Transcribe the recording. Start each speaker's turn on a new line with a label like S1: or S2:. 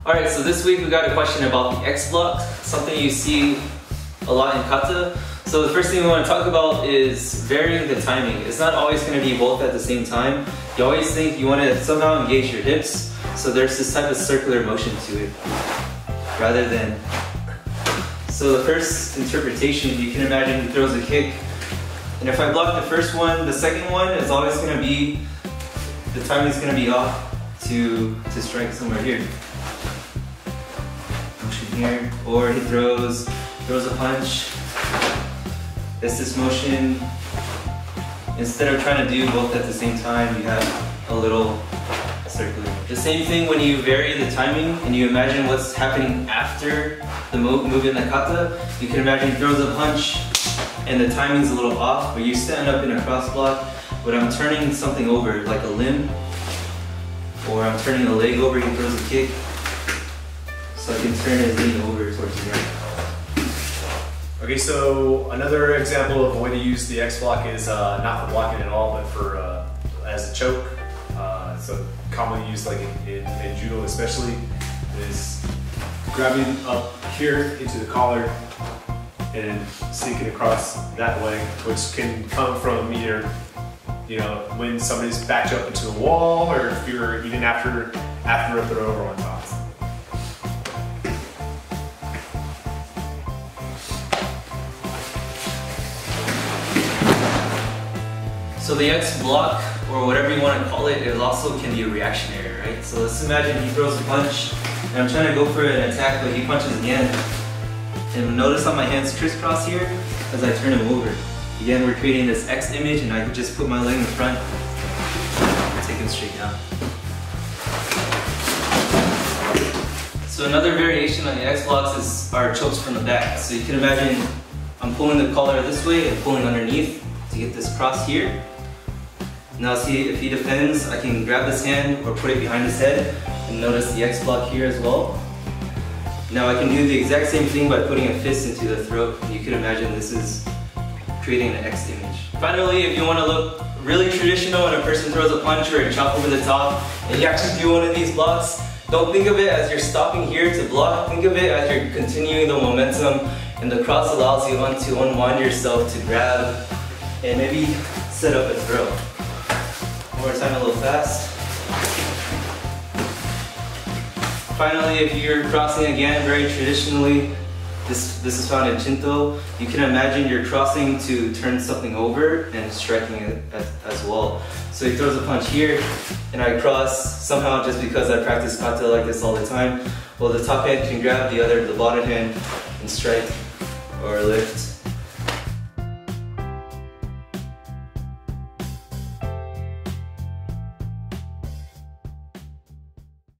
S1: Alright, so this week we got a question about the X block, something you see a lot in kata. So the first thing we want to talk about is varying the timing. It's not always going to be both at the same time. You always think you want to somehow engage your hips, so there's this type of circular motion to it, rather than... So the first interpretation, you can imagine he throws a kick, and if I block the first one, the second one is always going to be, the timing is going to be off to strike somewhere here. Motion here, or he throws a punch. It's this motion. Instead of trying to do both at the same time, you have a little circular. The same thing when you vary the timing and you imagine what's happening after the move in the kata. You can imagine he throws a punch and the timing's a little off, but you stand up in a cross block, but I'm turning something over, like a limb, or I'm turning a leg over, he throws a kick, so I can turn his knee over towards the right.
S2: Okay, so another example of a way to use the X block is not for blocking at all, but for as a choke. So commonly used like in judo especially, is grabbing up here into the collar and sinking across that leg, which can come from either, you know, when somebody's backed up into a wall, or if you're even after a throw over on top.
S1: So the X block, or whatever you want to call it, it also can be reactionary, right? So let's imagine he throws a punch, and I'm trying to go for an attack, but he punches again. And notice how my hands crisscross here as I turn him over. Again, we're creating this X image, and I can just put my leg in the front and take him straight down. So another variation on the X blocks are chokes from the back. So you can imagine I'm pulling the collar this way and pulling underneath to get this cross here. Now see, if he defends, I can grab this hand or put it behind his head, and notice the X block here as well. Now I can do the exact same thing by putting a fist into the throat. You can imagine this is creating an X image. Finally, if you want to look really traditional when a person throws a punch or a chop over the top, and you actually do one of these blocks, don't think of it as you're stopping here to block. Think of it as you're continuing the momentum, and the cross allows you to unwind yourself to grab and maybe set up a throw. One more time, a little fast. Finally, if you're crossing again very traditionally, this is found in Shinto, you can imagine you're crossing to turn something over and striking it as well. So he throws a punch here, and I cross somehow just because I practice kata like this all the time. Well, the top hand can grab the bottom hand and strike